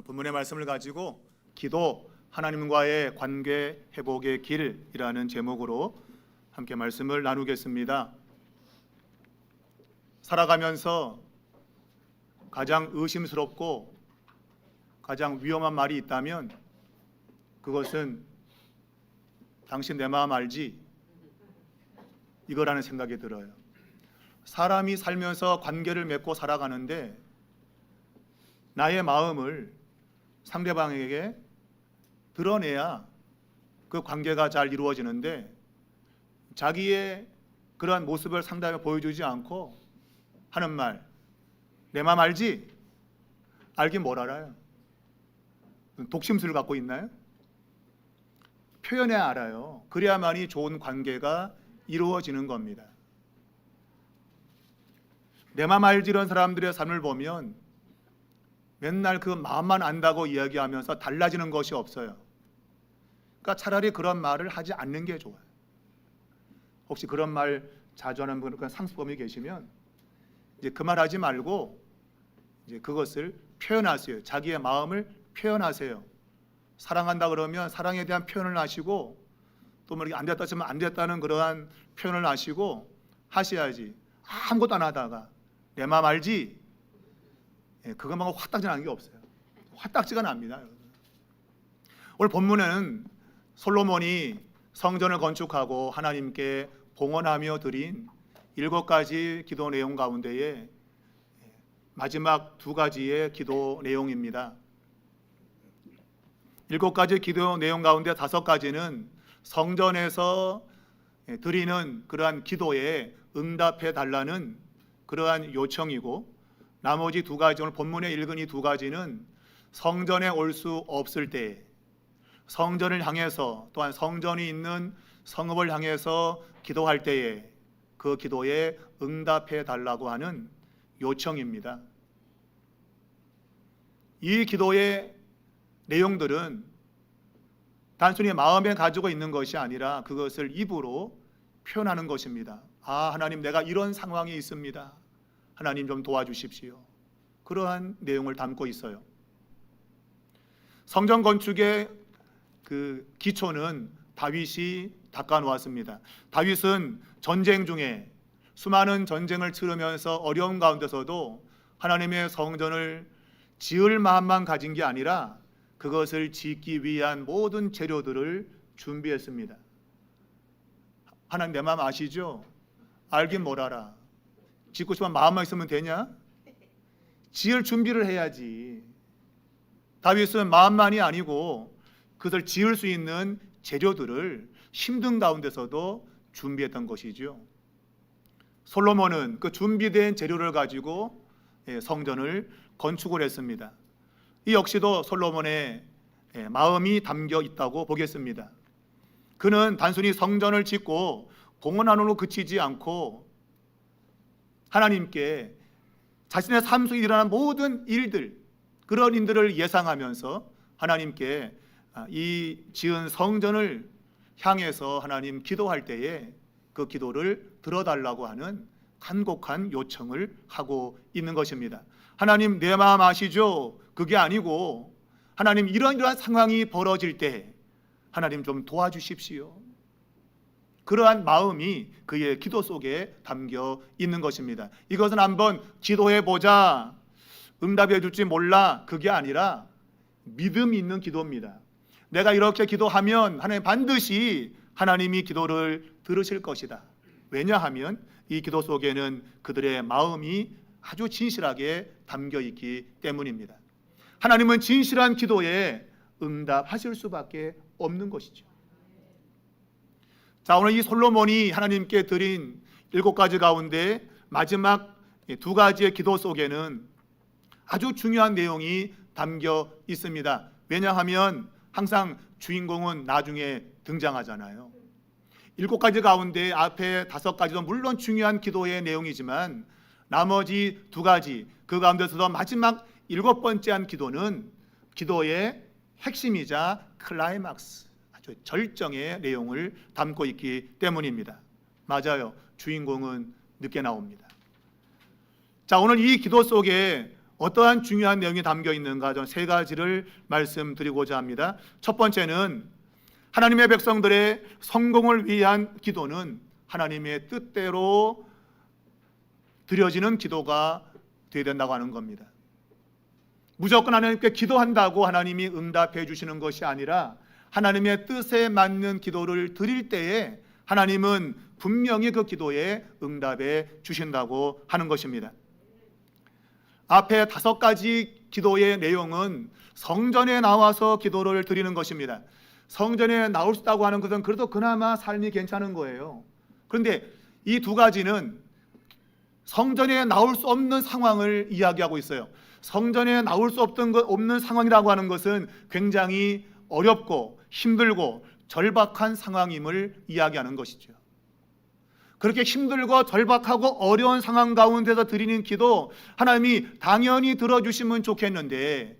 본문의 말씀을 가지고 기도, 하나님과의 관계 회복의 길이라는 제목으로 함께 말씀을 나누겠습니다. 살아가면서 가장 의심스럽고 가장 위험한 말이 있다면 그것은 당신 내 마음 알지? 이거라는 생각이 들어요. 사람이 살면서 관계를 맺고 살아가는데 나의 마음을 상대방에게 드러내야 그 관계가 잘 이루어지는데 자기의 그러한 모습을 상대방에 보여주지 않고 하는 말, 내 마음 알지? 알긴 뭘 알아요? 독심술을 갖고 있나요? 표현해야 알아요. 그래야만이 좋은 관계가 이루어지는 겁니다. 내 마음 알지 이런 사람들의 삶을 보면 맨날 그 마음만 안다고 이야기하면서 달라지는 것이 없어요. 그러니까 차라리 그런 말을 하지 않는 게 좋아요. 혹시 그런 말 자주 하는 분, 상습범이 계시면 이제 그 말 하지 말고 이제 그것을 표현하세요. 자기의 마음을 표현하세요. 사랑한다 그러면 사랑에 대한 표현을 하시고 또 뭐 이렇게 안 됐다 하면 안 됐다는 그러한 표현을 하시고 하셔야지. 아무것도 안 하다가 내 마음 알지? 그것만 화딱지 나는 게 없어요. 화딱지가 납니다. 오늘 본문에는 솔로몬이 성전을 건축하고 하나님께 봉헌하며 드린 7가지 기도 내용 가운데에 마지막 2가지의 기도 내용입니다. 7가지 기도 내용 가운데 5가지는 성전에서 드리는 그러한 기도에 응답해 달라는 그러한 요청이고 나머지 2가지, 오늘 본문에 읽은 이 2가지는 성전에 올 수 없을 때 성전을 향해서 또한 성전이 있는 성읍을 향해서 기도할 때에 그 기도에 응답해 달라고 하는 요청입니다. 이 기도의 내용들은 단순히 마음에 가지고 있는 것이 아니라 그것을 입으로 표현하는 것입니다. 하나님 내가 이런 상황이 있습니다. 하나님 좀 도와주십시오. 그러한 내용을 담고 있어요. 성전 건축의 그 기초는 다윗이 닦아 놓았습니다. 다윗은 전쟁 중에 수많은 전쟁을 치르면서 어려운 가운데서도 하나님의 성전을 지을 마음만 가진 게 아니라 그것을 짓기 위한 모든 재료들을 준비했습니다. 하나님 내 마음 아시죠? 알긴 뭘 알아. 짓고 싶으면 마음만 있으면 되냐? 지을 준비를 해야지. 다윗은 마음만이 아니고 그것을 지을 수 있는 재료들을 힘든 가운데서도 준비했던 것이죠. 솔로몬은 그 준비된 재료를 가지고 성전을 건축을 했습니다. 이 역시도 솔로몬의 마음이 담겨 있다고 보겠습니다. 그는 단순히 성전을 짓고 봉헌하는으로 그치지 않고 하나님께 자신의 삶 속에 일어나는 모든 일들, 그런 일들을 예상하면서 하나님께 이 지은 성전을 향해서 하나님 기도할 때에 그 기도를 들어달라고 하는 간곡한 요청을 하고 있는 것입니다. 하나님 내 마음 아시죠? 그게 아니고 하나님 이러한 상황이 벌어질 때 하나님 좀 도와주십시오. 그러한 마음이 그의 기도 속에 담겨 있는 것입니다. 이것은 한번 기도해보자, 응답해 줄지 몰라, 그게 아니라 믿음이 있는 기도입니다. 내가 이렇게 기도하면 하나님 반드시 하나님이 기도를 들으실 것이다. 왜냐하면 이 기도 속에는 그들의 마음이 아주 진실하게 담겨 있기 때문입니다. 하나님은 진실한 기도에 응답하실 수밖에 없는 것이죠. 자, 오늘 이 솔로몬이 하나님께 드린 7가지 가운데 마지막 2가지의 기도 속에는 아주 중요한 내용이 담겨 있습니다. 왜냐하면 항상 주인공은 나중에 등장하잖아요. 7가지 가운데 앞에 5가지도 물론 중요한 기도의 내용이지만 나머지 2가지, 그 가운데서도 마지막 7번째 한 기도는 기도의 핵심이자 클라이막스, 아주 절정의 내용을 담고 있기 때문입니다. 맞아요. 주인공은 늦게 나옵니다. 자, 오늘 이 기도 속에 어떠한 중요한 내용이 담겨 있는가 전 세 가지를 말씀드리고자 합니다. 첫 번째는 하나님의 백성들의 성공을 위한 기도는 하나님의 뜻대로 드려지는 기도가 되어야 된다고 하는 겁니다. 무조건 하나님께 기도한다고 하나님이 응답해 주시는 것이 아니라 하나님의 뜻에 맞는 기도를 드릴 때에 하나님은 분명히 그 기도에 응답해 주신다고 하는 것입니다. 앞에 5가지 기도의 내용은 성전에 나와서 기도를 드리는 것입니다. 성전에 나올 수 있다고 하는 것은 그래도 그나마 삶이 괜찮은 거예요. 그런데 이 2가지는 성전에 나올 수 없는 상황을 이야기하고 있어요. 성전에 나올 수 없는 상황이라고 하는 것은 굉장히 어렵고 힘들고 절박한 상황임을 이야기하는 것이죠. 그렇게 힘들고 절박하고 어려운 상황 가운데서 드리는 기도 하나님이 당연히 들어주시면 좋겠는데,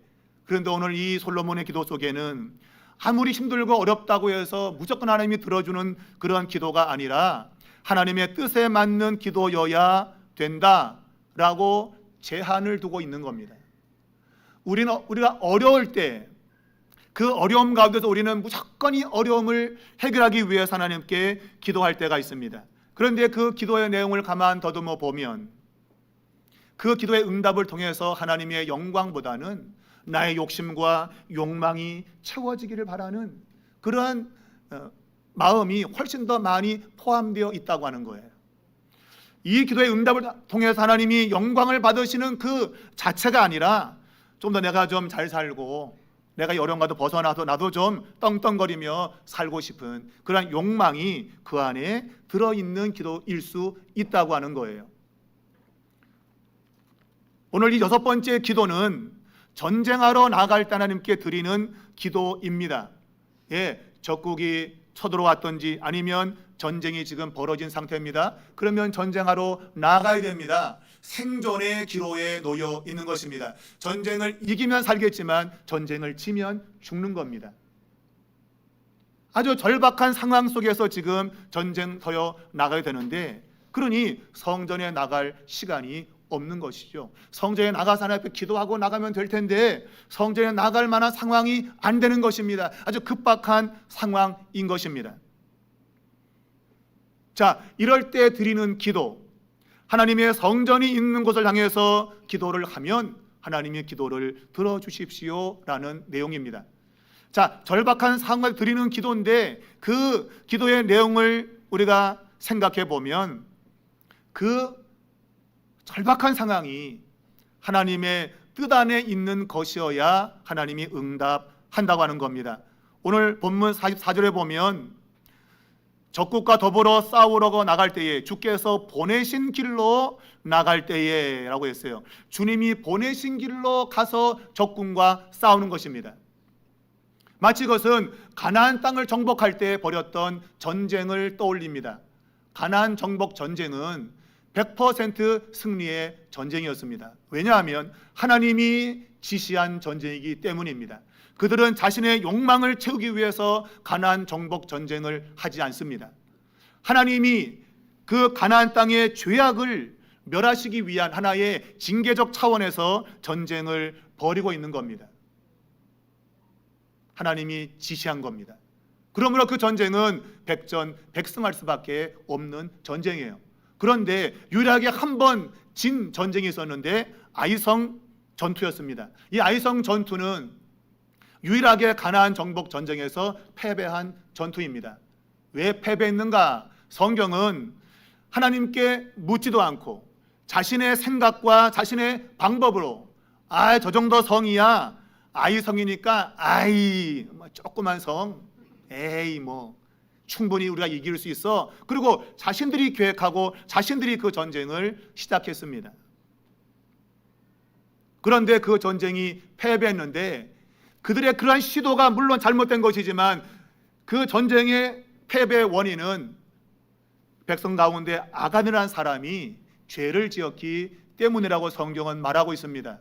그런데 오늘 이 솔로몬의 기도 속에는 아무리 힘들고 어렵다고 해서 무조건 하나님이 들어주는 그런 기도가 아니라 하나님의 뜻에 맞는 기도여야 된다라고 제한을 두고 있는 겁니다. 우리가 어려울 때 그 어려움 가운데서 우리는 무조건 이 어려움을 해결하기 위해서 하나님께 기도할 때가 있습니다. 그런데 그 기도의 내용을 가만 더듬어 보면 그 기도의 응답을 통해서 하나님의 영광보다는 나의 욕심과 욕망이 채워지기를 바라는 그러한 마음이 훨씬 더 많이 포함되어 있다고 하는 거예요. 이 기도의 응답을 통해서 하나님이 영광을 받으시는 그 자체가 아니라 좀 더 내가 좀 잘 살고 내가 어려움과도 벗어나서 나도 좀 떵떵거리며 살고 싶은 그런 욕망이 그 안에 들어있는 기도일 수 있다고 하는 거예요. 오늘 이 6번째 기도는 전쟁하러 나갈 때 하나님께 드리는 기도입니다. 적국이 쳐들어왔든지 아니면 전쟁이 지금 벌어진 상태입니다. 그러면 전쟁하러 나가야 됩니다. 생존의 기로에 놓여 있는 것입니다. 전쟁을 이기면 살겠지만 전쟁을 지면 죽는 겁니다. 아주 절박한 상황 속에서 지금 전쟁터에 나가야 되는데, 그러니 성전에 나갈 시간이 없는 것이죠. 성전에 나가서 하나님 앞에 기도하고 나가면 될 텐데 성전에 나갈 만한 상황이 안 되는 것입니다. 아주 급박한 상황인 것입니다. 자, 이럴 때 드리는 기도, 하나님의 성전이 있는 곳을 향해서 기도를 하면 하나님의 기도를 들어주십시오라는 내용입니다. 자, 절박한 상황을 드리는 기도인데 그 기도의 내용을 우리가 생각해 보면 그 절박한 상황이 하나님의 뜻 안에 있는 것이어야 하나님이 응답한다고 하는 겁니다. 오늘 본문 44절에 보면 적국과 더불어 싸우러 나갈 때에 주께서 보내신 길로 나갈 때에 라고 했어요. 주님이 보내신 길로 가서 적군과 싸우는 것입니다. 마치 그것은 가나안 땅을 정복할 때 벌였던 전쟁을 떠올립니다. 가나안 정복 전쟁은 100% 승리의 전쟁이었습니다. 왜냐하면 하나님이 지시한 전쟁이기 때문입니다. 그들은 자신의 욕망을 채우기 위해서 가나안 정복 전쟁을 하지 않습니다. 하나님이 그 가나안 땅의 죄악을 멸하시기 위한 하나의 징계적 차원에서 전쟁을 벌이고 있는 겁니다. 하나님이 지시한 겁니다. 그러므로 그 전쟁은 백전백승할 수밖에 없는 전쟁이에요. 그런데 유일하게 한 번 진 전쟁이 있었는데 아이성 전투였습니다. 이 아이성 전투는 유일하게 가나안 정복 전쟁에서 패배한 전투입니다. 왜 패배했는가? 성경은 하나님께 묻지도 않고 자신의 생각과 자신의 방법으로 저 정도 성이야, 아이성이니까 조그만 성, 충분히 우리가 이길 수 있어. 그리고 자신들이 계획하고 자신들이 그 전쟁을 시작했습니다. 그런데 그 전쟁이 패배했는데 그들의 그러한 시도가 물론 잘못된 것이지만 그 전쟁의 패배의 원인은 백성 가운데 아간이라는 사람이 죄를 지었기 때문이라고 성경은 말하고 있습니다.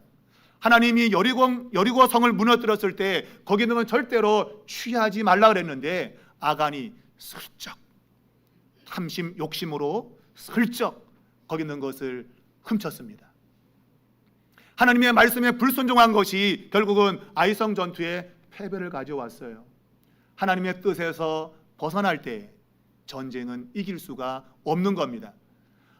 하나님이 여리고 성을 무너뜨렸을 때 거기는 절대로 취하지 말라 그랬는데 아간이 슬쩍 욕심으로 슬쩍 거기 있는 것을 훔쳤습니다. 하나님의 말씀에 불순종한 것이 결국은 아이성 전투에 패배를 가져왔어요. 하나님의 뜻에서 벗어날 때 전쟁은 이길 수가 없는 겁니다.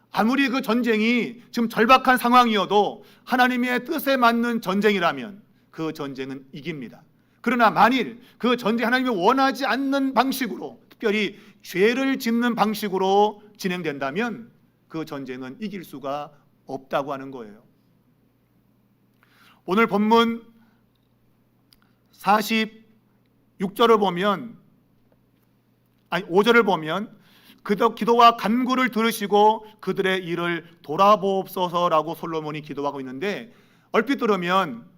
아무리 그 전쟁이 지금 절박한 상황이어도 하나님의 뜻에 맞는 전쟁이라면 그 전쟁은 이깁니다. 그러나 만일 그 전쟁이 하나님이 원하지 않는 방식으로, 특별히 죄를 짓는 방식으로 진행된다면 그 전쟁은 이길 수가 없다고 하는 거예요. 오늘 본문 46절을 보면, 5절을 보면 기도와 간구를 들으시고 그들의 일을 돌아보옵소서라고 솔로몬이 기도하고 있는데, 얼핏 들으면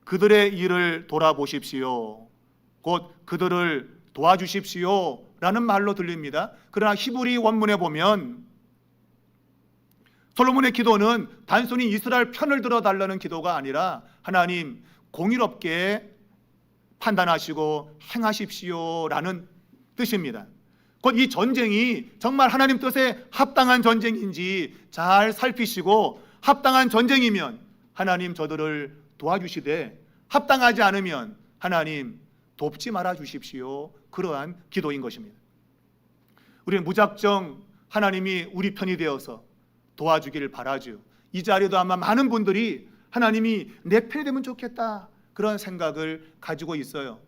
그들의 일을 돌아보십시오, 곧 그들을 도와주십시오 라는 말로 들립니다. 그러나 히브리 원문에 보면 솔로몬의 기도는 단순히 이스라엘 편을 들어달라는 기도가 아니라 하나님 공의롭게 판단하시고 행하십시오 라는 뜻입니다. 곧 이 전쟁이 정말 하나님 뜻에 합당한 전쟁인지 잘 살피시고, 합당한 전쟁이면 하나님 저들을 도와주시되 합당하지 않으면 하나님 돕지 말아 주십시오, 그러한 기도인 것입니다. 우리는 무작정 하나님이 우리 편이 되어서 도와주기를 바라죠. 이 자리에도 아마 많은 분들이 하나님이 내 편이 되면 좋겠다 그런 생각을 가지고 있어요.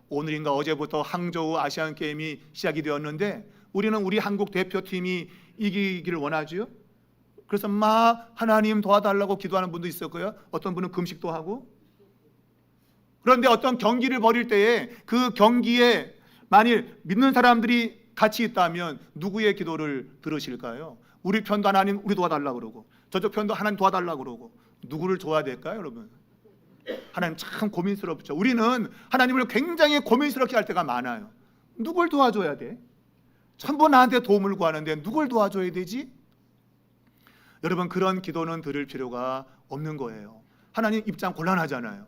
오늘인가 어제부터 항저우 아시안 게임이 시작이 되었는데 우리는 우리 한국 대표팀이 이기기를 원하죠. 그래서 막 하나님 도와달라고 기도하는 분도 있었고요. 어떤 분은 금식도 하고. 그런데 어떤 경기를 벌일 때에 그 경기에 만일 믿는 사람들이 같이 있다면 누구의 기도를 들으실까요? 우리 편도 하나님 우리 도와달라고 그러고, 저쪽 편도 하나님 도와달라고 그러고, 누구를 도와야 될까요, 여러분? 하나님 참 고민스럽죠. 우리는 하나님을 굉장히 고민스럽게 할 때가 많아요. 누굴 도와줘야 돼? 전부 나한테 도움을 구하는데 누굴 도와줘야 되지? 여러분, 그런 기도는 들을 필요가 없는 거예요. 하나님 입장 곤란하잖아요.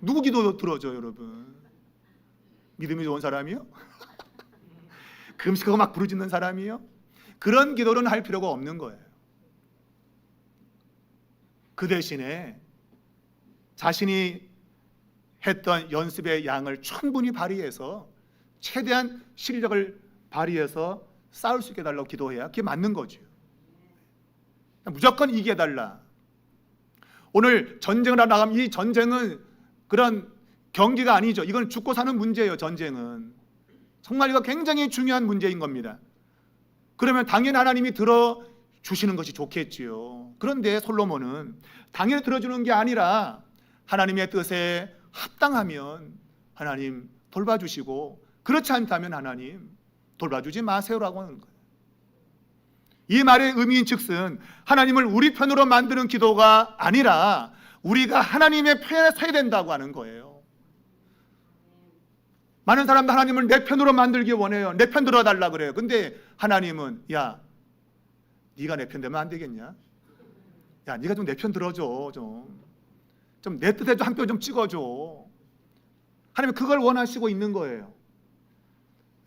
누구 기도 들어줘요, 여러분? 믿음이 좋은 사람이요? 금식하고 막 부르짖는 사람이요? 그런 기도는 할 필요가 없는 거예요. 그 대신에 자신이 했던 연습의 양을 충분히 발휘해서 최대한 실력을 발휘해서 싸울 수 있게 해달라고 기도해야 그게 맞는 거죠. 무조건 이기게 해달라. 오늘 전쟁을 하러 나가면 이 전쟁은 그런 경기가 아니죠. 이건 죽고 사는 문제예요. 전쟁은 정말 이거 굉장히 중요한 문제인 겁니다. 그러면 당연히 하나님이 들어주시는 것이 좋겠지요. 그런데 솔로몬은 당연히 들어주는 게 아니라 하나님의 뜻에 합당하면 하나님 돌봐주시고, 그렇지 않다면 하나님 돌봐주지 마세요라고 하는 거예요. 이 말의 의미인 즉슨 하나님을 우리 편으로 만드는 기도가 아니라 우리가 하나님의 편에 서야 된다고 하는 거예요. 많은 사람들 하나님을 내 편으로 만들기 원해요. 내 편 들어달라 그래요. 근데 하나님은 야, 네가 내 편 되면 안 되겠냐? 야, 네가 좀 내 편 들어줘. 좀 내 뜻에 한 표 좀 찍어줘. 하나님은 그걸 원하시고 있는 거예요.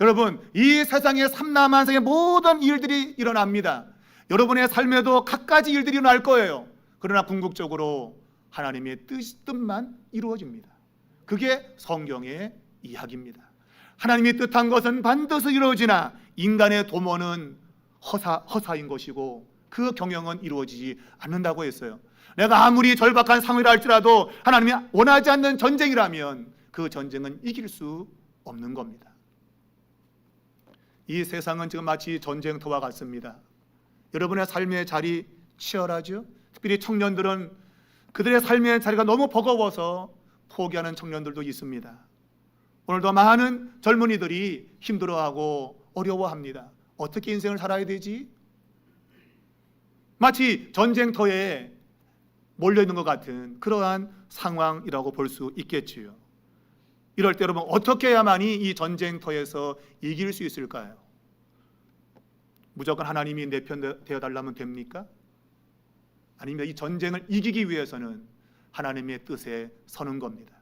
여러분, 이 세상의 삼라만상의 모든 일들이 일어납니다. 여러분의 삶에도 갖가지 일들이 일어날 거예요. 그러나 궁극적으로 하나님의 뜻만 이루어집니다. 그게 성경의 이야기입니다. 하나님이 뜻한 것은 반드시 이루어지나 인간의 도모는 허사인 것이고 그 경영은 이루어지지 않는다고 했어요. 내가 아무리 절박한 상황이라 할지라도 하나님이 원하지 않는 전쟁이라면 그 전쟁은 이길 수 없는 겁니다. 이 세상은 지금 마치 전쟁터와 같습니다. 여러분의 삶의 자리 치열하죠? 특별히 청년들은 그들의 삶의 자리가 너무 버거워서 포기하는 청년들도 있습니다. 오늘도 많은 젊은이들이 힘들어하고 어려워합니다. 어떻게 인생을 살아야 되지? 마치 전쟁터에 몰려있는 것 같은 그러한 상황이라고 볼 수 있겠지요. 이럴 때 여러분, 어떻게 해야만이 이 전쟁터에서 이길 수 있을까요? 무조건 하나님이 내 편 되어달라면 됩니까? 아니면 이 전쟁을 이기기 위해서는 하나님의 뜻에 서는 겁니다.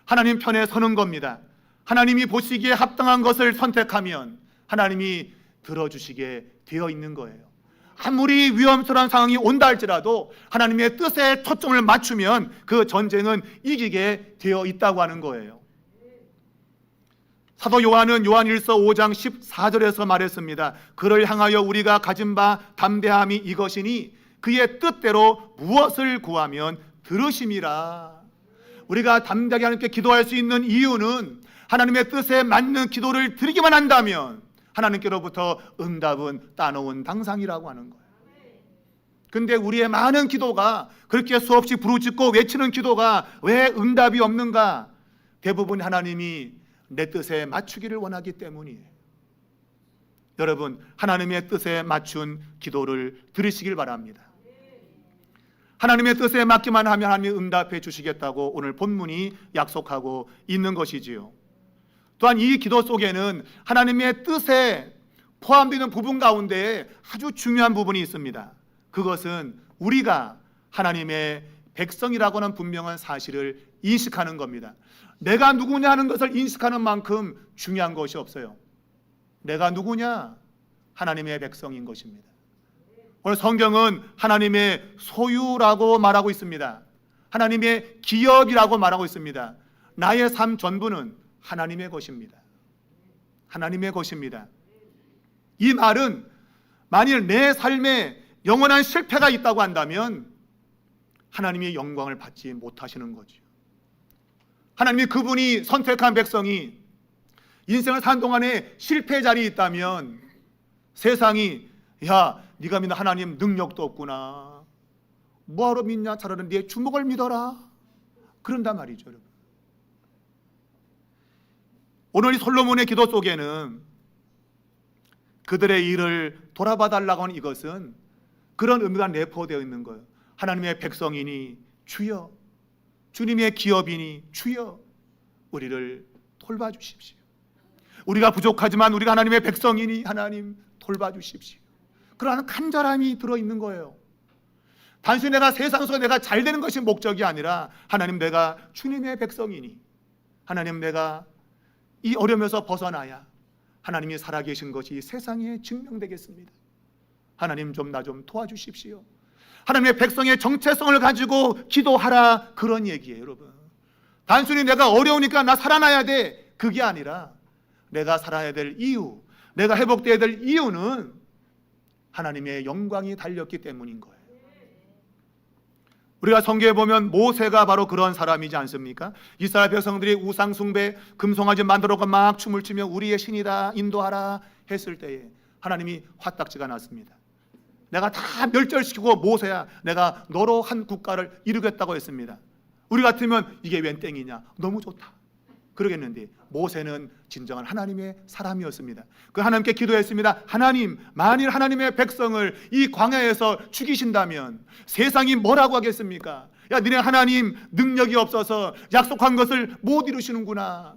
하나님 편에 서는 겁니다. 하나님이 보시기에 합당한 것을 선택하면 하나님이 들어주시게 되어 있는 거예요. 아무리 위험스러운 상황이 온다 할지라도 하나님의 뜻에 초점을 맞추면 그 전쟁은 이기게 되어 있다고 하는 거예요. 사도 요한은 요한일서 5장 14절에서 말했습니다. 그를 향하여 우리가 가진 바 담대함이 이것이니 그의 뜻대로 무엇을 구하면 들으심이라. 우리가 담대하게 하나님께 기도할 수 있는 이유는 하나님의 뜻에 맞는 기도를 드리기만 한다면 하나님께로부터 응답은 따놓은 당상이라고 하는 거예요. 근데 우리의 많은 기도가 그렇게 수없이 부르짖고 외치는 기도가 왜 응답이 없는가? 대부분 하나님이 내 뜻에 맞추기를 원하기 때문이에요. 여러분, 하나님의 뜻에 맞춘 기도를 들으시길 바랍니다. 하나님의 뜻에 맞기만 하면 하나님이 응답해 주시겠다고 오늘 본문이 약속하고 있는 것이지요. 또한 이 기도 속에는 하나님의 뜻에 포함되는 부분 가운데 아주 중요한 부분이 있습니다. 그것은 우리가 하나님의 백성이라고 하는 분명한 사실을 인식하는 겁니다. 내가 누구냐 하는 것을 인식하는 만큼 중요한 것이 없어요. 내가 누구냐? 하나님의 백성인 것입니다. 오늘 성경은 하나님의 소유라고 말하고 있습니다. 하나님의 기업이라고 말하고 있습니다. 나의 삶 전부는 하나님의 것입니다. 하나님의 것입니다. 이 말은 만일 내 삶에 영원한 실패가 있다고 한다면 하나님의 영광을 받지 못하시는 거죠. 하나님이 그분이 선택한 백성이 인생을 사는 동안에 실패 자리에 있다면 세상이 야, 네가 믿는 하나님 능력도 없구나. 뭐하러 믿냐? 차라리 네 주먹을 믿어라. 그런단 말이죠, 여러분. 오늘 이 솔로몬의 기도 속에는 그들의 일을 돌아봐 달라고 하는 이것은 그런 의미가 내포되어 있는 거예요. 하나님의 백성이니 주여, 주님의 기업이니 주여, 우리를 돌봐주십시오. 우리가 부족하지만 우리가 하나님의 백성이니 하나님 돌봐주십시오. 그러한 간절함이 들어있는 거예요. 단순히 내가 세상 속에 내가 잘 되는 것이 목적이 아니라 하나님, 내가 주님의 백성이니 하나님, 내가 이 어려움에서 벗어나야 하나님이 살아계신 것이 세상에 증명되겠습니다. 하나님, 좀 나 좀 도와주십시오. 하나님의 백성의 정체성을 가지고 기도하라, 그런 얘기예요. 여러분, 단순히 내가 어려우니까 나 살아나야 돼, 그게 아니라 내가 살아야 될 이유, 내가 회복되어야 될 이유는 하나님의 영광이 달렸기 때문인 거예요. 우리가 성경에 보면 모세가 바로 그런 사람이지 않습니까? 이스라엘 백성들이 우상 숭배, 금송아지 만들어서 막 춤을 추며 우리의 신이다 인도하라 했을 때에 하나님이 화딱지가 났습니다. 내가 다 멸절시키고 모세야, 내가 너로 한 국가를 이루겠다고 했습니다. 우리 같으면 이게 웬 땡이냐, 너무 좋다 그러겠는데 모세는 진정한 하나님의 사람이었습니다. 그 하나님께 기도했습니다. 하나님, 만일 하나님의 백성을 이 광야에서 죽이신다면 세상이 뭐라고 하겠습니까? 야, 니네 하나님 능력이 없어서 약속한 것을 못 이루시는구나.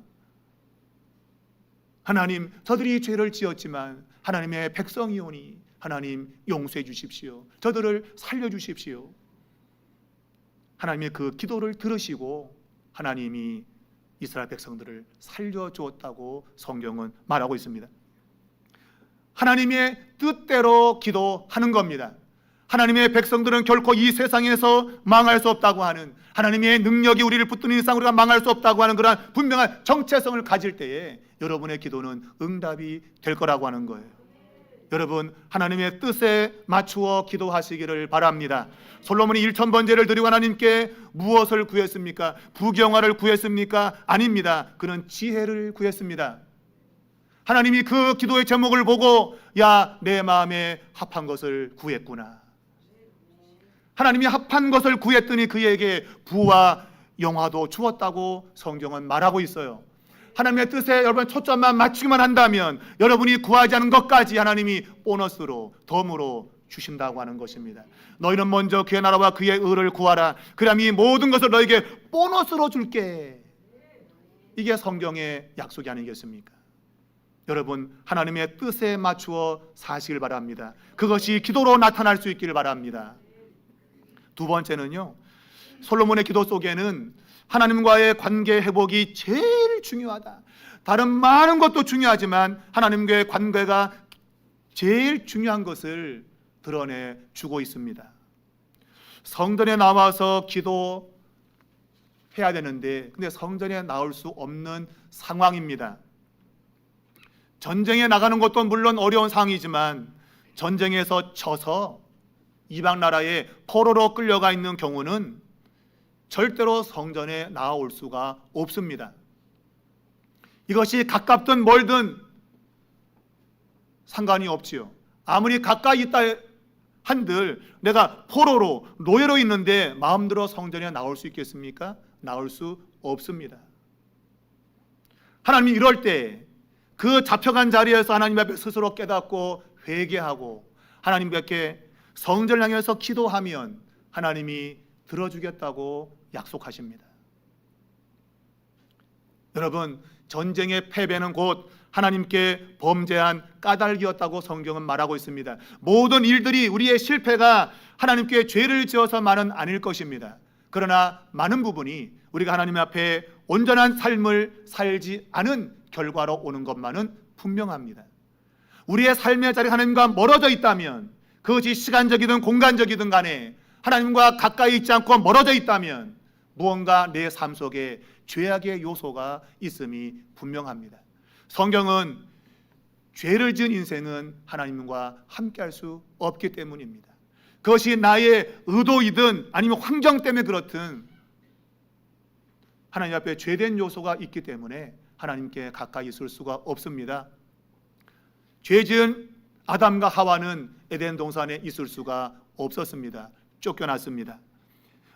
하나님, 저들이 죄를 지었지만 하나님의 백성이오니 하나님 용서해 주십시오. 저들을 살려주십시오. 하나님의 그 기도를 들으시고 하나님이 이스라엘 백성들을 살려주었다고 성경은 말하고 있습니다. 하나님의 뜻대로 기도하는 겁니다. 하나님의 백성들은 결코 이 세상에서 망할 수 없다고 하는, 하나님의 능력이 우리를 붙드는 이상 우리가 망할 수 없다고 하는 그러한 분명한 정체성을 가질 때에 여러분의 기도는 응답이 될 거라고 하는 거예요. 여러분, 하나님의 뜻에 맞추어 기도하시기를 바랍니다. 솔로몬이 1000번제를 드리고 하나님께 무엇을 구했습니까? 부경화를 구했습니까? 아닙니다. 그는 지혜를 구했습니다. 하나님이 그 기도의 제목을 보고 야, 내 마음에 합한 것을 구했구나. 하나님이 합한 것을 구했더니 그에게 부와 영화도 주었다고 성경은 말하고 있어요. 하나님의 뜻에 여러분 초점만 맞추기만 한다면 여러분이 구하지 않은 것까지 하나님이 보너스로 덤으로 주신다고 하는 것입니다. 너희는 먼저 그의 나라와 그의 의를 구하라. 그럼 이 모든 것을 너에게 보너스로 줄게. 이게 성경의 약속이 아니겠습니까? 여러분, 하나님의 뜻에 맞추어 사시길 바랍니다. 그것이 기도로 나타날 수 있기를 바랍니다. 두 번째는요, 솔로몬의 기도 속에는 하나님과의 관계 회복이 제일 중요하다. 다른 많은 것도 중요하지만 하나님과의 관계가 제일 중요한 것을 드러내 주고 있습니다. 성전에 나와서 기도해야 되는데 근데 성전에 나올 수 없는 상황입니다. 전쟁에 나가는 것도 물론 어려운 상황이지만 전쟁에서 져서 이방 나라에 포로로 끌려가 있는 경우는 절대로 성전에 나올 수가 없습니다. 이것이 가깝든 멀든 상관이 없지요. 아무리 가까이 있다 한들 내가 포로로 노예로 있는데 마음대로 성전에 나올 수 있겠습니까? 나올 수 없습니다. 하나님이 이럴 때 그 잡혀간 자리에서 하나님 앞에 스스로 깨닫고 회개하고 하나님께 성전을 향해서 기도하면 하나님이 들어주겠다고 약속하십니다. 여러분, 전쟁의 패배는 곧 하나님께 범죄한 까닭이었다고 성경은 말하고 있습니다. 모든 일들이 우리의 실패가 하나님께 죄를 지어서만은 아닐 것입니다. 그러나 많은 부분이 우리가 하나님 앞에 온전한 삶을 살지 않은 결과로 오는 것만은 분명합니다. 우리의 삶의 자리 하나님과 멀어져 있다면 그것이 시간적이든 공간적이든 간에 하나님과 가까이 있지 않고 멀어져 있다면 무언가 내 삶 속에 죄악의 요소가 있음이 분명합니다. 성경은 죄를 지은 인생은 하나님과 함께할 수 없기 때문입니다. 그것이 나의 의도이든 아니면 환경 때문에 그렇든 하나님 앞에 죄된 요소가 있기 때문에 하나님께 가까이 있을 수가 없습니다. 죄 지은 아담과 하와는 에덴 동산에 있을 수가 없었습니다. 쫓겨났습니다.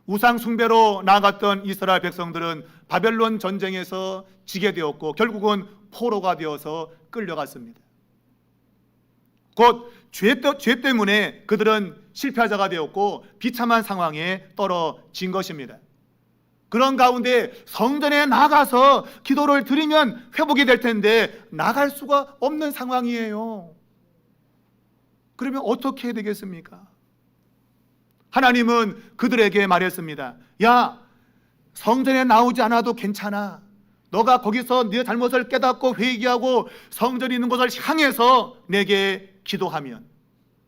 우상 숭배로 나아갔던 이스라엘 백성들은 바벨론 전쟁에서 지게 되었고 결국은 포로가 되어서 끌려갔습니다. 곧 죄 때문에 그들은 실패자가 되었고 비참한 상황에 떨어진 것입니다. 그런 가운데 성전에 나가서 기도를 드리면 회복이 될 텐데 나갈 수가 없는 상황이에요. 그러면 어떻게 해야 되겠습니까? 하나님은 그들에게 말했습니다. 야, 성전에 나오지 않아도 괜찮아. 너가 거기서 네 잘못을 깨닫고 회개하고 성전이 있는 곳을 향해서 내게 기도하면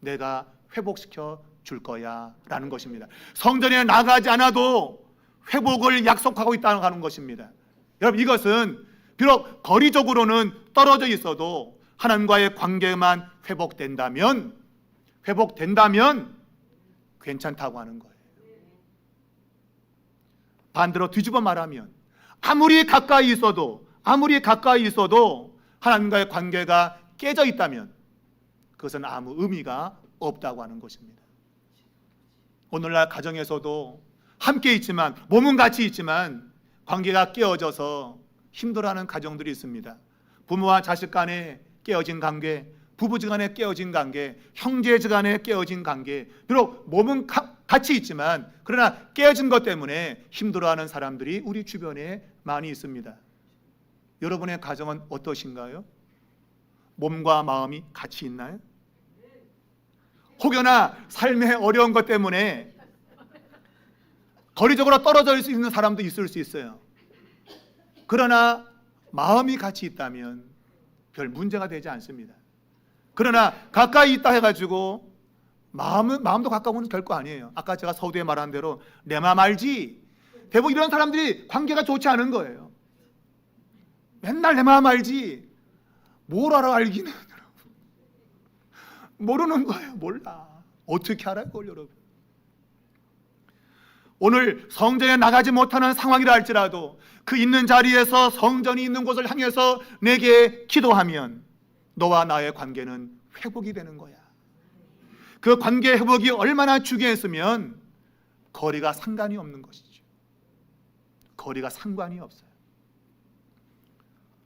내가 회복시켜 줄 거야 라는 것입니다. 성전에 나가지 않아도 회복을 약속하고 있다는 것입니다. 여러분, 이것은 비록 거리적으로는 떨어져 있어도 하나님과의 관계만 회복된다면 괜찮다고 하는 거예요. 반대로 뒤집어 말하면 아무리 가까이 있어도 하나님과의 관계가 깨져 있다면 그것은 아무 의미가 없다고 하는 것입니다. 오늘날 가정에서도 함께 있지만 몸은 같이 있지만 관계가 깨어져서 힘들어하는 가정들이 있습니다. 부모와 자식 간에 깨어진 관계, 부부지간에 깨어진 관계, 형제지간에 깨어진 관계, 비록 몸은 같이 있지만 그러나 깨어진 것 때문에 힘들어하는 사람들이 우리 주변에 많이 있습니다. 여러분의 가정은 어떠신가요? 몸과 마음이 같이 있나요? 혹여나 삶의 어려운 것 때문에 거리적으로 떨어져 있는 사람도 있을 수 있어요. 그러나 마음이 같이 있다면 별 문제가 되지 않습니다. 그러나 가까이 있다 해가지고 마음도 가까우면 결코 아니에요. 아까 제가 서두에 말한 대로 내 마음 알지? 대부분 이런 사람들이 관계가 좋지 않은 거예요. 맨날 내 마음 알지? 뭘 알아 알기는. 모르는 거예요. 몰라. 어떻게 알아요 그걸 여러분? 오늘 성전에 나가지 못하는 상황이라 할지라도 그 있는 자리에서 성전이 있는 곳을 향해서 내게 기도하면 너와 나의 관계는 회복이 되는 거야. 그 관계 회복이 얼마나 중요했으면 거리가 상관이 없는 것이죠. 거리가 상관이 없어요.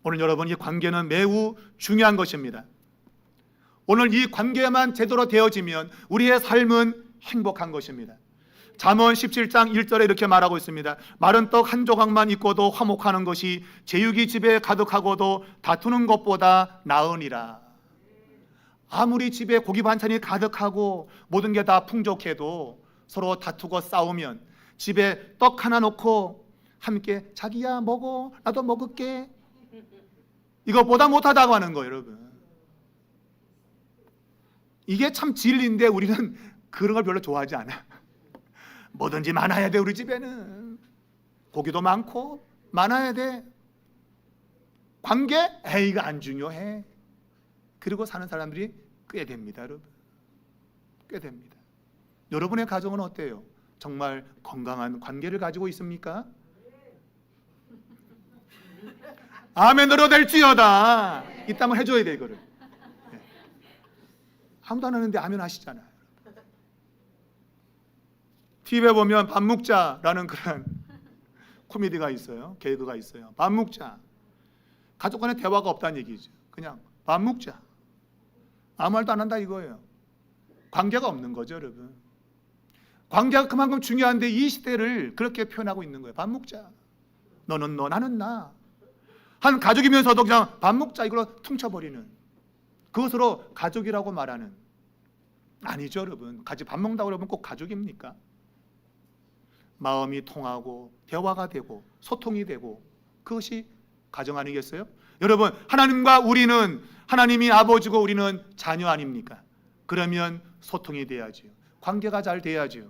오늘 여러분, 이 관계는 매우 중요한 것입니다. 오늘 이 관계만 제대로 되어지면 우리의 삶은 행복한 것입니다. 잠언 17장 1절에 이렇게 말하고 있습니다. 마른 떡 한 조각만 있고도 화목하는 것이 제육이 집에 가득하고도 다투는 것보다 나으니라. 아무리 집에 고기 반찬이 가득하고 모든 게 다 풍족해도 서로 다투고 싸우면 집에 떡 하나 놓고 함께 자기야 먹어 나도 먹을게 이거보다 못하다고 하는 거예요. 여러분, 이게 참 진리인데 우리는 그런 걸 별로 좋아하지 않아. 뭐든지 많아야 돼. 우리 집에는 고기도 많고 많아야 돼. 관계? 이거 안 중요해. 그리고 사는 사람들이 꽤 됩니다, 여러분. 꽤 됩니다. 여러분의 가정은 어때요? 정말 건강한 관계를 가지고 있습니까? 아멘으로 될지어다. 이따 해줘야 돼, 이거를. 네. 아무도 안 하는데 아멘 하시잖아요. TV에 보면 밥 먹자라는 그런 코미디가 있어요. 개그가 있어요. 밥 먹자. 가족 간에 대화가 없다는 얘기죠. 그냥 밥 먹자. 아무 말도 안 한다 이거예요. 관계가 없는 거죠, 여러분. 관계가 그만큼 중요한데 이 시대를 그렇게 표현하고 있는 거예요. 밥 먹자. 너는 너, 나는 나. 한 가족이면서도 그냥 밥 먹자 이걸로 퉁쳐버리는, 그것으로 가족이라고 말하는. 아니죠, 여러분. 같이 밥 먹는다고 그러면 꼭 가족입니까? 마음이 통하고 대화가 되고 소통이 되고, 그것이 가정 아니겠어요? 여러분, 하나님과 우리는, 하나님이 아버지고 우리는 자녀 아닙니까? 그러면 소통이 돼야지요. 관계가 잘 돼야지요.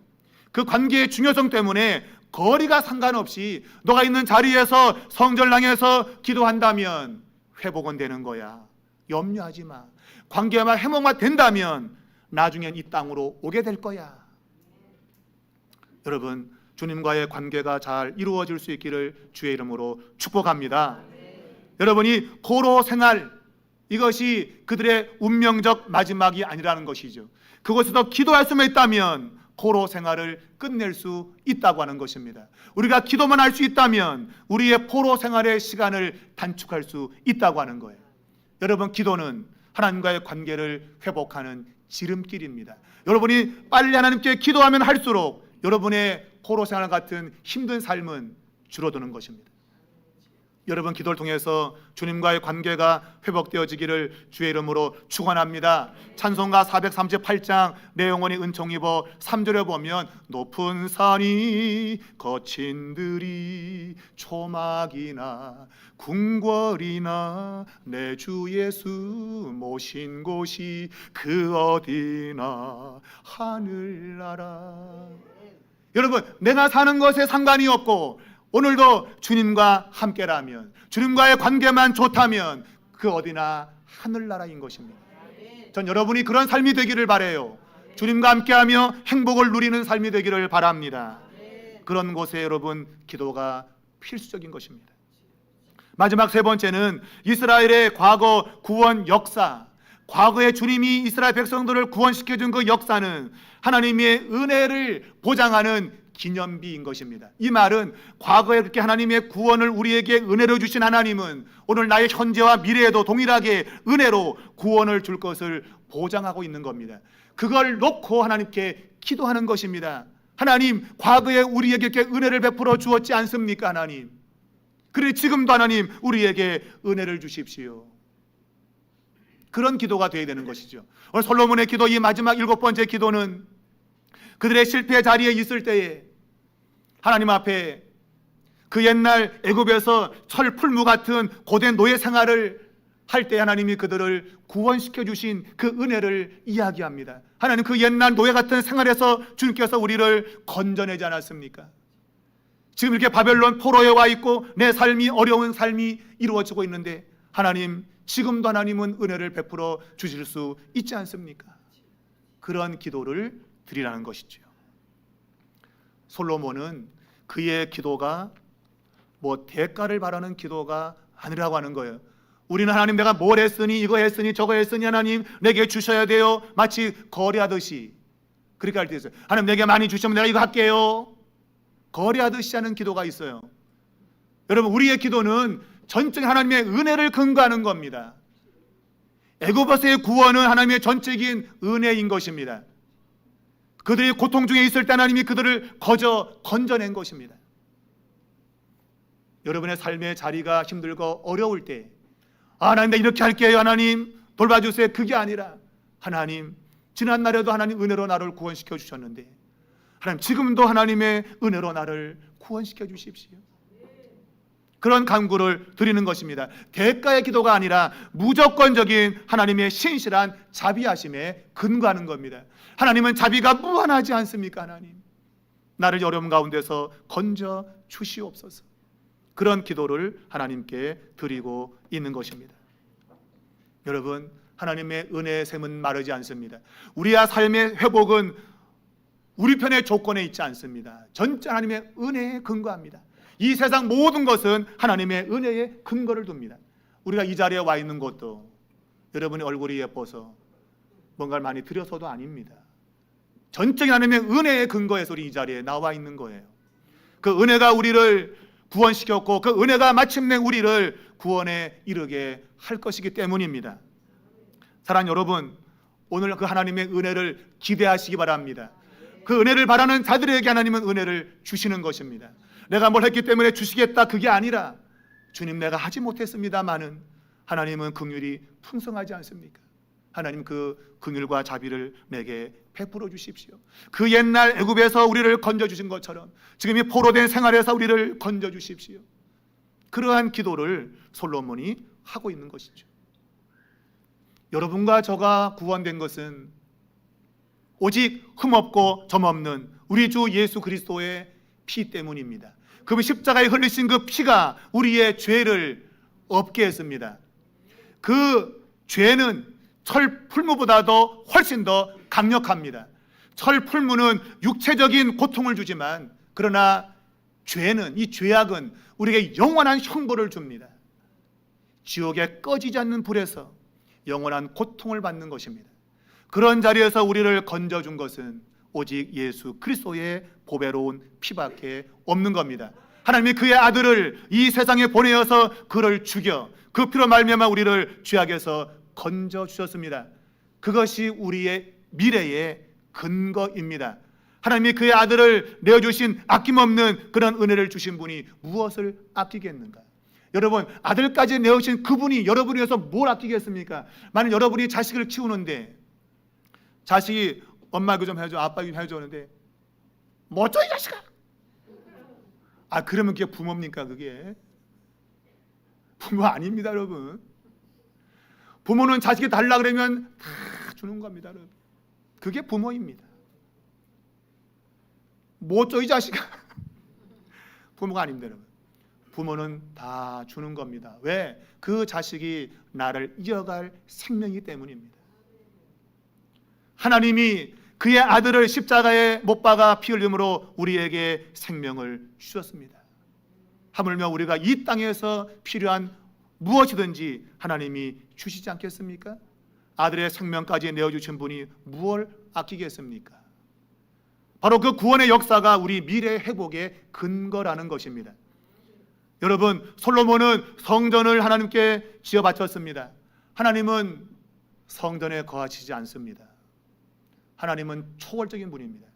그 관계의 중요성 때문에 거리가 상관없이 너가 있는 자리에서 성전을 향해서 기도한다면 회복은 되는 거야. 염려하지 마. 관계가 회복만 된다면 나중엔 이 땅으로 오게 될 거야. 여러분, 주님과의 관계가 잘 이루어질 수 있기를 주의 이름으로 축복합니다. 여러분이 고로 생활, 이것이 그들의 운명적 마지막이 아니라는 것이죠. 그곳에서 기도할 수만 있다면 고로 생활을 끝낼 수 있다고 하는 것입니다. 우리가 기도만 할 수 있다면 우리의 포로 생활의 시간을 단축할 수 있다고 하는 거예요. 여러분, 기도는 하나님과의 관계를 회복하는 지름길입니다. 여러분이 빨리 하나님께 기도하면 할수록 여러분의 포로 생활 같은 힘든 삶은 줄어드는 것입니다. 여러분, 기도를 통해서 주님과의 관계가 회복되어지기를 주의 이름으로 축원합니다. 찬송가 438장 내 영혼이 은총 입어 3절에 보면 높은 산이 거친 들이 초막이나 궁궐이나 내 주 예수 모신 곳이 그 어디나 하늘나라. 여러분, 내가 사는 것에 상관이 없고 오늘도 주님과 함께라면, 주님과의 관계만 좋다면 그 어디나 하늘나라인 것입니다. 전 여러분이 그런 삶이 되기를 바라요. 주님과 함께하며 행복을 누리는 삶이 되기를 바랍니다. 그런 곳에 여러분, 기도가 필수적인 것입니다. 마지막 세 번째는 이스라엘의 과거 구원 역사. 과거에 주님이 이스라엘 백성들을 구원시켜준 그 역사는 하나님의 은혜를 보장하는 기념비인 것입니다. 이 말은 과거에 그렇게 하나님의 구원을 우리에게 은혜로 주신 하나님은 오늘 나의 현재와 미래에도 동일하게 은혜로 구원을 줄 것을 보장하고 있는 겁니다. 그걸 놓고 하나님께 기도하는 것입니다. 하나님, 과거에 우리에게 이렇게 은혜를 베풀어 주었지 않습니까? 하나님, 그래 지금도 하나님 우리에게 은혜를 주십시오. 그런 기도가 되어야 되는 것이죠. 오늘 솔로몬의 기도, 이 마지막 7번째 기도는 그들의 실패 자리에 있을 때에 하나님 앞에 그 옛날 애굽에서 철 풀무 같은 고된 노예 생활을 할 때 하나님이 그들을 구원시켜 주신 그 은혜를 이야기합니다. 하나님, 그 옛날 노예 같은 생활에서 주님께서 우리를 건져내지 않았습니까? 지금 이렇게 바벨론 포로에 와 있고 내 삶이 어려운 삶이 이루어지고 있는데 하나님, 지금도 하나님은 은혜를 베풀어 주실 수 있지 않습니까? 그런 기도를 드리라는 것이죠. 솔로몬은 그의 기도가 대가를 바라는 기도가 아니라고 하는 거예요. 우리는 하나님, 내가 뭘 했으니 이거 했으니 저거 했으니 하나님 내게 주셔야 돼요. 마치 거래하듯이 그렇게 할 때 있어요. 하나님, 내게 많이 주시면 내가 이거 할게요. 거래하듯이 하는 기도가 있어요. 여러분, 우리의 기도는 전적인 하나님의 은혜를 근거하는 겁니다. 애굽에서의 구원은 하나님의 전적인 은혜인 것입니다. 그들이 고통 중에 있을 때 하나님이 그들을 건져낸 것입니다. 여러분의 삶의 자리가 힘들고 어려울 때 하나님, 내가 이렇게 할게요. 하나님 돌봐주세요. 그게 아니라 하나님, 지난 날에도 하나님 은혜로 나를 구원시켜 주셨는데 하나님, 지금도 하나님의 은혜로 나를 구원시켜 주십시오. 그런 간구를 드리는 것입니다. 대가의 기도가 아니라 무조건적인 하나님의 신실한 자비하심에 근거하는 겁니다. 하나님은 자비가 무한하지 않습니까? 하나님, 나를 어려움 가운데서 건져 주시옵소서. 그런 기도를 하나님께 드리고 있는 것입니다. 여러분, 하나님의 은혜의 샘은 마르지 않습니다. 우리의 삶의 회복은 우리 편의 조건에 있지 않습니다. 전적 하나님의 은혜에 근거합니다. 이 세상 모든 것은 하나님의 은혜에 근거를 둡니다. 우리가 이 자리에 와 있는 것도 여러분의 얼굴이 예뻐서 뭔가를 많이 드려서도 아닙니다. 전적인 하나님의 은혜에 근거해서 우리 이 자리에 나와 있는 거예요. 그 은혜가 우리를 구원시켰고 그 은혜가 마침내 우리를 구원에 이르게 할 것이기 때문입니다. 사랑하는 여러분, 오늘 그 하나님의 은혜를 기대하시기 바랍니다. 그 은혜를 바라는 자들에게 하나님은 은혜를 주시는 것입니다. 내가 뭘 했기 때문에 주시겠다, 그게 아니라 주님, 내가 하지 못했습니다마는 하나님은 긍휼이 풍성하지 않습니까? 하나님, 그 긍휼과 자비를 내게 베풀어 주십시오. 그 옛날 애굽에서 우리를 건져 주신 것처럼 지금 이 포로된 생활에서 우리를 건져 주십시오. 그러한 기도를 솔로몬이 하고 있는 것이죠. 여러분과 저가 구원된 것은 오직 흠없고 점없는 우리 주 예수 그리스도의 피 때문입니다. 그 십자가에 흘리신 그 피가 우리의 죄를 없게 했습니다. 그 죄는 철 풀무보다도 훨씬 더 강력합니다. 철 풀무는 육체적인 고통을 주지만, 그러나 죄는, 이 죄악은 우리에게 영원한 형벌을 줍니다. 지옥에 꺼지지 않는 불에서 영원한 고통을 받는 것입니다. 그런 자리에서 우리를 건져준 것은 오직 예수 그리스도의 보배로운 피밖에 없는 겁니다. 하나님이 그의 아들을 이 세상에 보내어서 그를 죽여 그 피로 말미암아 우리를 죄악에서 건져 주셨습니다. 그것이 우리의 미래의 근거입니다. 하나님이 그의 아들을 내어주신 아낌없는 그런 은혜를 주신 분이 무엇을 아끼겠는가? 여러분, 아들까지 내어주신 그분이 여러분을 위해서 뭘 아끼겠습니까? 만약 여러분이 자식을 키우는데 자식이 엄마 이거 좀 해줘, 아빠 이거 좀 해줘 하는데 뭐 어쩌 이 자식아? 그러면 그게 부모입니까? 그게 부모 아닙니다, 여러분. 부모는 자식이 달라 그러면 다 주는 겁니다, 여러분. 그게 부모입니다. 뭐 어쩌 이 자식아? 부모가 아닙니다, 여러분. 부모는 다 주는 겁니다. 왜? 그 자식이 나를 이어갈 생명이기 때문입니다. 하나님이 그의 아들을 십자가에 못 박아 피 흘림으로 우리에게 생명을 주셨습니다. 하물며 우리가 이 땅에서 필요한 무엇이든지 하나님이 주시지 않겠습니까? 아들의 생명까지 내어주신 분이 무엇을 아끼겠습니까? 바로 그 구원의 역사가 우리 미래 회복의 근거라는 것입니다. 여러분, 솔로몬은 성전을 하나님께 지어 바쳤습니다. 하나님은 성전에 거하시지 않습니다. 하나님은 초월적인 분입니다.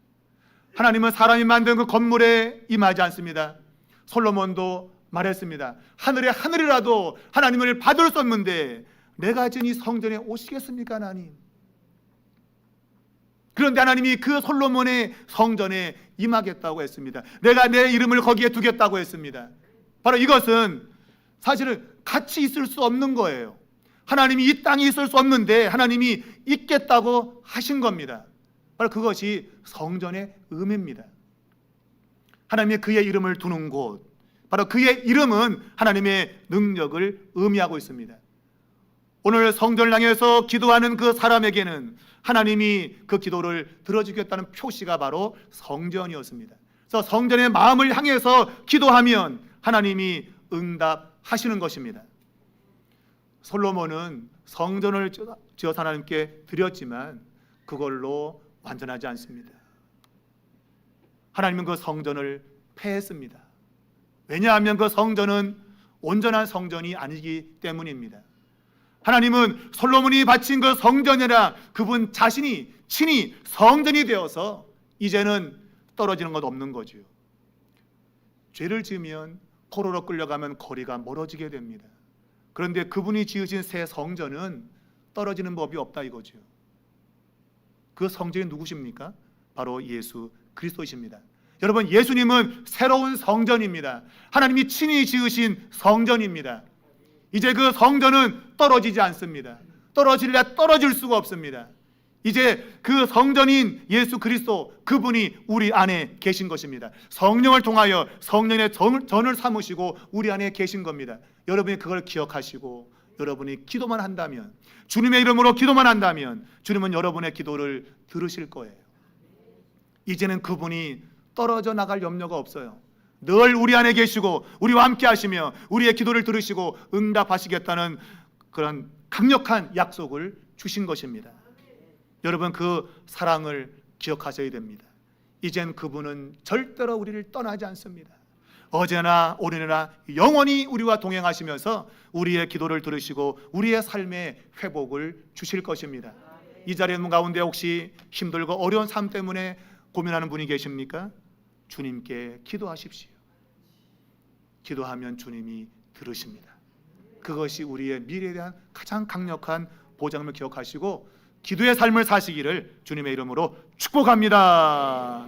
하나님은 사람이 만든 그 건물에 임하지 않습니다. 솔로몬도 말했습니다. 하늘의 하늘이라도 하나님을 받을 수 없는데 내가 지은 이 성전에 오시겠습니까, 하나님? 그런데 하나님이 그 솔로몬의 성전에 임하겠다고 했습니다. 내가 내 이름을 거기에 두겠다고 했습니다. 바로 이것은 사실은 같이 있을 수 없는 거예요. 하나님이 이 땅에 있을 수 없는데 하나님이 있겠다고 하신 겁니다. 바로 그것이 성전의 의미입니다. 하나님이 그의 이름을 두는 곳, 바로 그의 이름은 하나님의 능력을 의미하고 있습니다. 오늘 성전을 향해서 기도하는 그 사람에게는 하나님이 그 기도를 들어주겠다는 표시가 바로 성전이었습니다. 그래서 성전의 마음을 향해서 기도하면 하나님이 응답하시는 것입니다. 솔로몬은 성전을 지어서 하나님께 드렸지만 그걸로 완전하지 않습니다. 하나님은 그 성전을 폐했습니다. 왜냐하면 그 성전은 온전한 성전이 아니기 때문입니다. 하나님은 솔로몬이 바친 그 성전이라 그분 자신이 친히 성전이 되어서 이제는 떨어지는 것 없는 거죠. 죄를 지으면 포로로 끌려가면 거리가 멀어지게 됩니다. 그런데 그분이 지으신 새 성전은 떨어지는 법이 없다 이거죠. 그 성전이 누구십니까? 바로 예수 그리스도이십니다. 여러분, 예수님은 새로운 성전입니다. 하나님이 친히 지으신 성전입니다. 이제 그 성전은 떨어지지 않습니다. 떨어질래 떨어질 수가 없습니다. 이제 그 성전인 예수 그리스도, 그분이 우리 안에 계신 것입니다. 성령을 통하여 성령의 전을 삼으시고 우리 안에 계신 겁니다. 여러분이 그걸 기억하시고 여러분이 기도만 한다면, 주님의 이름으로 기도만 한다면 주님은 여러분의 기도를 들으실 거예요. 이제는 그분이 떨어져 나갈 염려가 없어요. 늘 우리 안에 계시고 우리와 함께 하시며 우리의 기도를 들으시고 응답하시겠다는 그런 강력한 약속을 주신 것입니다. 여러분, 그 사랑을 기억하셔야 됩니다. 이젠 그분은 절대로 우리를 떠나지 않습니다. 어제나 오늘이나 영원히 우리와 동행하시면서 우리의 기도를 들으시고 우리의 삶의 회복을 주실 것입니다. 이 자리에 있는 가운데 혹시 힘들고 어려운 삶 때문에 고민하는 분이 계십니까? 주님께 기도하십시오. 기도하면 주님이 들으십니다. 그것이 우리의 미래에 대한 가장 강력한 보장을 기억하시고 기도의 삶을 사시기를 주님의 이름으로 축복합니다.